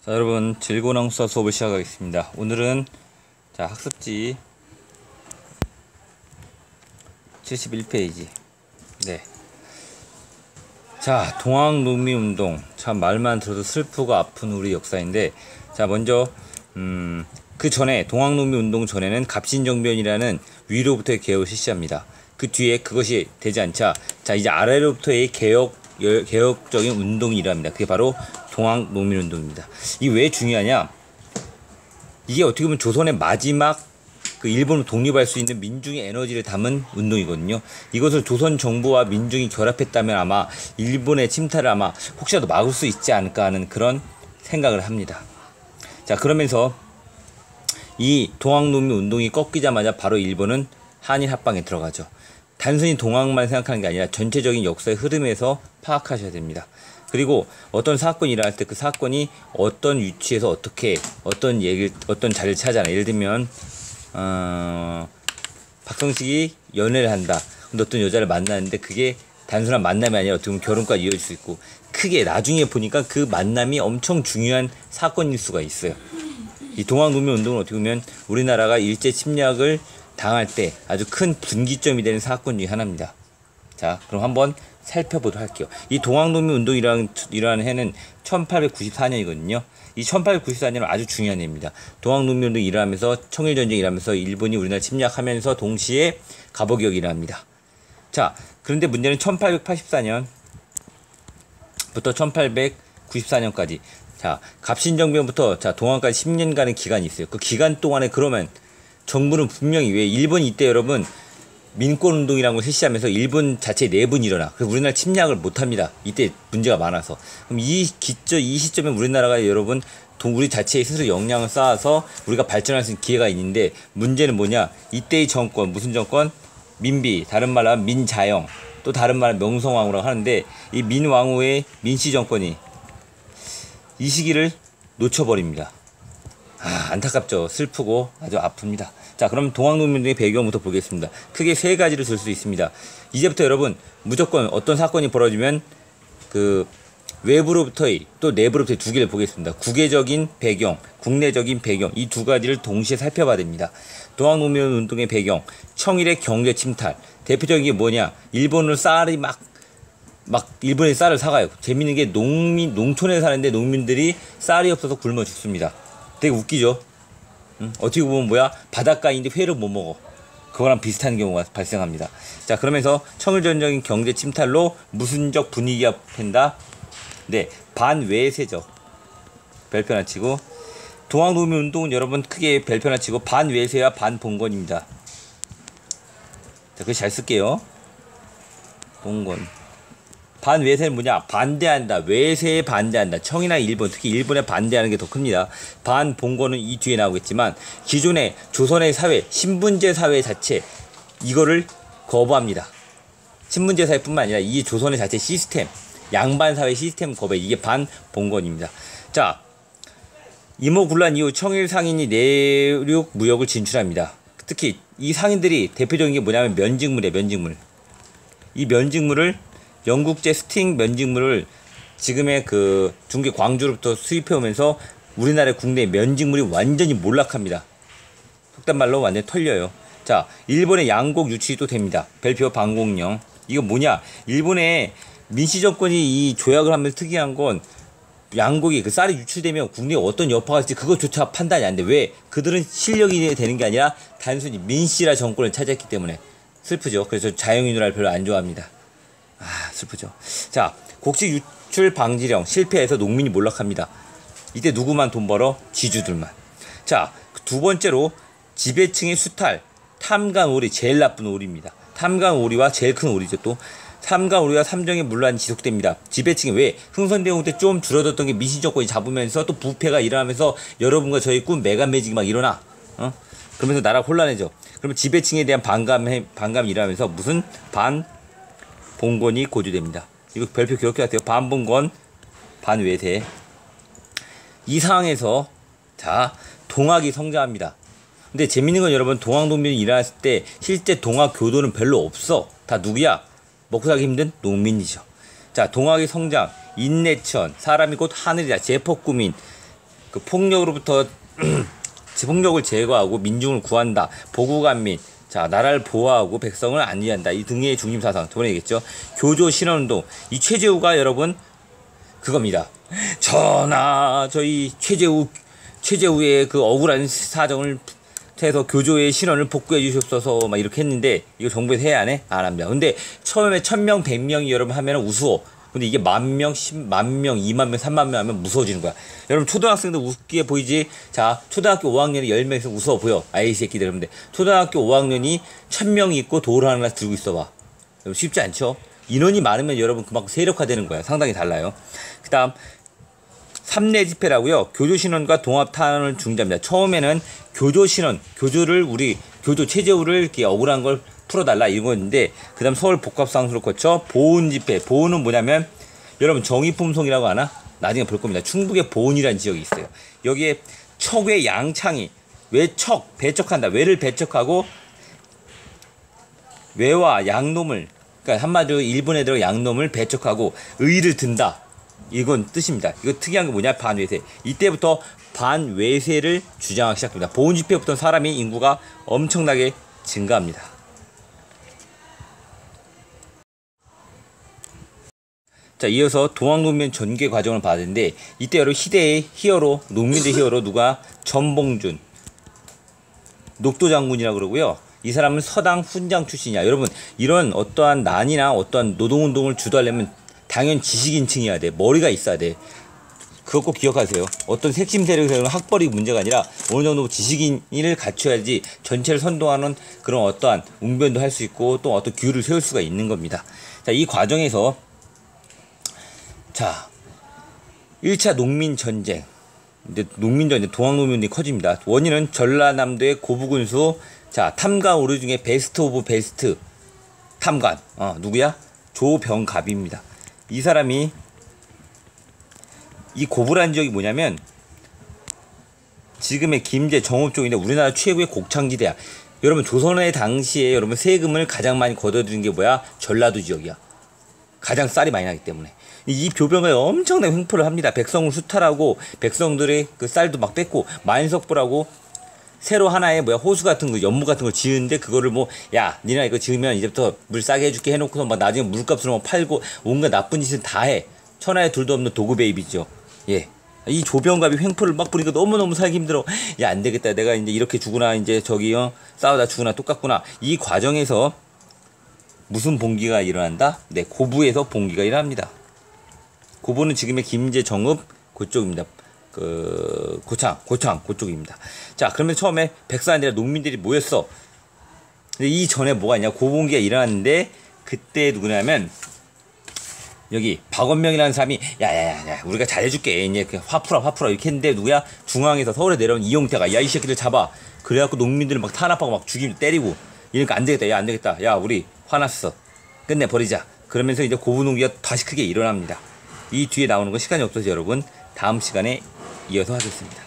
자, 여러분 즐거운 한국사 수업을 시작하겠습니다. 오늘은 학습지 71페이지. 네. 자, 동학농민운동. 참 말만 들어도 슬프고 아픈 우리 역사인데, 자, 먼저 그 전에 동학농민운동 전에는 갑신정변이라는 위로부터의 개혁을 실시합니다. 그 뒤에 그것이 되지 않자, 자, 이제 아래로부터의 개혁적인 운동이 일어납니다. 그게 바로 동학농민운동입니다. 이게 왜 중요하냐? 이게 어떻게 보면 조선의 마지막 그 일본을 독립할 수 있는 민중의 에너지를 담은 운동이거든요. 이것을 조선 정부와 민중이 결합했다면 아마 일본의 침탈을 아마 혹시라도 막을 수 있지 않을까 하는 그런 생각을 합니다. 자, 그러면서 이 동학농민 운동이 꺾이자마자 바로 일본은 한일 합방에 들어가죠. 단순히 동학만 생각하는 게 아니라 전체적인 역사의 흐름에서 파악하셔야 됩니다. 그리고 어떤 사건이 일어날 때 그 사건이 어떤 위치에서 어떤 자리를 차지하나. 예를 들면 박성식이 연애를 한다. 근데 어떤 여자를 만나는데 그게 단순한 만남이 아니라 어떻게 보면 결혼까지 이어질 수 있고, 크게 나중에 보니까 그 만남이 엄청 중요한 사건일 수가 있어요. 이 동학농민 운동은 어떻게 보면 우리나라가 일제 침략을 당할 때 아주 큰 분기점이 되는 사건 중에 하나입니다. 자, 그럼 한번 살펴보도록 할게요. 이 동학농민 운동이라는 해는 1894년이거든요. 이 1894년은 아주 중요한 해입니다. 동학농민 운동이 일어나면서 청일전쟁이 일어나면서 일본이 우리나라 침략하면서 동시에 갑오기역이 일어납니다. 자, 그런데 문제는 1884년부터 1894년까지, 자, 갑신정변부터 동학까지 10년간의 기간이 있어요. 그 기간 동안에 그러면 정부는 분명히, 왜 일본이 이때 여러분 민권운동이라는 걸 실시하면서 일본 자체 내분이 일어나. 그래서 우리나라 침략을 못합니다. 이때 문제가 많아서. 그럼 이 시점에 우리나라가 여러분 우리 자체에 스스로 역량을 쌓아서 우리가 발전할 수 있는 기회가 있는데, 문제는 뭐냐? 이때의 정권, 무슨 정권? 민비, 다른 말로 하면 민자영, 또 다른 말로 명성황후라고 하는데, 이 민왕후의 민씨 정권이 이 시기를 놓쳐버립니다. 안타깝죠. 슬프고 아주 아픕니다. 자, 그럼 동학농민운동의 배경부터 보겠습니다. 크게 세 가지를 들 수 있습니다. 이제부터 여러분 무조건 어떤 사건이 벌어지면 그 외부로부터의 또 내부로부터의 두 개를 보겠습니다. 국외적인 배경, 국내적인 배경, 이 두 가지를 동시에 살펴봐야 됩니다. 동학농민운동의 배경, 청일의 경제 침탈. 대표적인 게 뭐냐? 일본을 쌀이 막 일본의 쌀을 사가요. 재밌는 게 농촌에 사는데 농민들이 쌀이 없어서 굶어 죽습니다. 되게 웃기죠? 어떻게 보면 뭐야? 바닷가인데 회를 못 먹어. 그거랑 비슷한 경우가 발생합니다. 자, 그러면서 청일전적인 경제 침탈로 무슨적 분위기가 된다? 네, 반외세적. 별표 하나 치고, 동학농민 운동은 여러분 크게 별표 하나 치고 반외세와 반봉건입니다. 자, 그거 잘 쓸게요. 봉건. 반외세는 뭐냐? 반대한다. 외세에 반대한다. 청이나 일본, 특히 일본에 반대하는 게 더 큽니다. 반봉건은 이 뒤에 나오겠지만, 기존의 조선의 사회, 신분제 사회 자체, 이거를 거부합니다. 신분제 사회뿐만 아니라 이 조선의 자체 시스템, 양반사회 시스템 거부, 이게 반봉건입니다. 자, 임오군란 이후 청일 상인이 내륙 무역을 진출합니다. 특히 이 상인들이 대표적인 게 뭐냐면 면직물이에요. 면직물. 이 면직물을 영국제 스팅 면직물을 지금의 그 중계 광주로부터 수입해 오면서 우리나라의 국내 면직물이 완전히 몰락합니다. 속단 말로 완전히 털려요. 자, 일본의 양곡 유출이 또 됩니다. 별표 방공령. 이거 뭐냐? 일본의 민씨 정권이 이 조약을 하면서 특이한 건, 양곡이 그 쌀이 유출되면 국내에 어떤 여파가 있을지 그것조차 판단이 안 돼. 왜? 그들은 실력이 되는 게 아니라 단순히 민씨라 정권을 차지했기 때문에. 슬프죠. 그래서 자영인우라를 별로 안 좋아합니다. 슬프죠. 자, 곡식 유출 방지령 실패해서 농민이 몰락합니다. 이때 누구만 돈 벌어? 지주들만. 자, 두 번째로 지배층의 수탈, 탐관오리, 제일 나쁜 오리입니다. 탐관오리와 제일 큰 오리죠. 또 탐관오리와 삼정의 문란이 지속됩니다. 지배층이 왜? 흥선대원 때 좀 줄어들었던 게 민씨 정권이 잡으면서 또 부패가 일어나면서 여러분과 저희 꿈 메가매직이 막 일어나. 그러면서 나라가 혼란해져. 그러면 지배층에 대한 반감이 일어나면서 무슨 반봉건이 고조됩니다. 이거 별표 기억해야 돼요. 반봉건, 반외세. 이 상황에서 자, 동학이 성장합니다. 근데 재밌는 건 여러분, 동학농민이 일어났을 때 실제 동학 교도는 별로 없어. 다 누구야? 먹고 살기 힘든 농민이죠. 자, 동학의 성장, 인내천, 사람이 곧 하늘이다, 제폭구민, 그 폭력으로부터 폭력을 제거하고 민중을 구한다. 보국안 및 자 나라를 보호하고 백성을 안위한다. 이 등의 중심사상 저번에 얘기했죠. 교조 신원운동 이 최재우가 여러분 그겁니다. 전하 저희 최재우의 그 억울한 사정을 해서 교조의 신원을 복구해 주셨어서 막 이렇게 했는데 이거 정부에서 해야 안 해? 안 합니다. 근데 처음에 1000명 100명이 여러분 하면 우스워. 근데 이게 10,000명 100,000명 20,000명 30,000명 하면 무서워지는 거야. 여러분 초등학생도 웃기게 보이지. 자 초등학교 5학년이 10명에서 우스워 보여. 아이 새끼들. 여러분들 초등학교 5학년이 1000명이 있고 돌 하나 들고 있어봐. 여러분 쉽지 않죠? 인원이 많으면 여러분 그만큼 세력화되는 거야. 상당히 달라요. 그 다음 3내 집회라고요. 교조신원과 동합탄원을 중지합니다. 처음에는 교조신원, 교조를 우리 교조 최재우를 이렇게 억울한 걸 풀어달라 이거였는데 그 다음 서울 복합상수를 거쳐 보은집회. 보은은 뭐냐면 여러분 정의품송이라고 하나? 나중에 볼 겁니다. 충북에 보은이라는 지역이 있어요. 여기에 척의 양창이 외척, 배척한다. 외를 배척하고 외와 양놈을 그러니까 한마디로 일본 애들과 양놈을 배척하고 의를 든다. 이건 뜻입니다. 이거 특이한 게 뭐냐? 반외세. 이때부터 반외세를 주장하기 시작합니다. 보훈집회부터 사람이 인구가 엄청나게 증가합니다. 자, 이어서 동학농민 전개 과정을 봐야 되는데 이때 여러분 시대의 히어로, 농민들 히어로 누가? 전봉준, 녹도장군이라고 그러고요. 이 사람은 서당 훈장 출신이야. 여러분 이런 어떠한 난이나 어떠한 노동운동을 주도하려면 당연 지식인층이어야 돼. 머리가 있어야 돼. 그거 꼭 기억하세요. 어떤 핵심 세력에서는 학벌이 문제가 아니라 어느 정도 지식인을 갖춰야지 전체를 선동하는 그런 어떠한 웅변도 할 수 있고 또 어떤 규율을 세울 수가 있는 겁니다. 자, 이 과정에서 자 1차 농민전쟁 이제 농민전쟁 동학농민이 커집니다. 원인은 전라남도의 고부군수 자 탐관 오류 중에 베스트 오브 베스트 탐관 누구야? 조병갑입니다. 이 사람이 이 고부란 지역이 뭐냐면 지금의 김제 정읍 쪽인데 우리나라 최고의 곡창지대야. 여러분 조선의 당시에 여러분 세금을 가장 많이 걷어들인 게 뭐야? 전라도 지역이야. 가장 쌀이 많이 나기 때문에 이 조병을 엄청나게 횡포를 합니다. 백성을 수탈하고 백성들의 그 쌀도 막 뺏고 만석부라고 새로 하나의 뭐야 호수 같은 거 연못 같은 걸 지으는데 그거를 뭐 야 니네 이거 지으면 이제부터 물 싸게 해줄게 해놓고서 막 나중에 물값으로 막 팔고 온갖 나쁜 짓을 다 해. 천하에 둘도 없는 도구 베이비죠. 예. 이 조병갑이 횡포를 막 부리니까 너무너무 살기 힘들어. 야 안 되겠다. 내가 이제 이렇게 죽으나 이제 저기요 싸우다 죽으나 똑같구나. 이 과정에서 무슨 봉기가 일어난다? 네, 고부에서 봉기가 일어납니다. 고부는 지금의 김제 정읍 그쪽입니다. 그 고창 그쪽입니다. 자, 그러면 처음에 백성들이 농민들이 모였어. 근데 이 전에 뭐가 있냐? 고봉기가 일어났는데 그때 누구냐면 여기 박원명이라는 사람이 야야야 우리가 잘해줄게 이제 화풀어 이렇게 했는데 누구야? 중앙에서 서울에 내려온 이용태가 야 이 새끼들 잡아. 그래갖고 농민들을 막 탄압하고 막 죽이고 때리고 이러니까 안 되겠다. 야 안 되겠다. 야 우리 화났어. 끝내버리자. 그러면서 이제 고부농기가 다시 크게 일어납니다. 이 뒤에 나오는 거 시간이 없어서 여러분 다음 시간에 이어서 하겠습니다.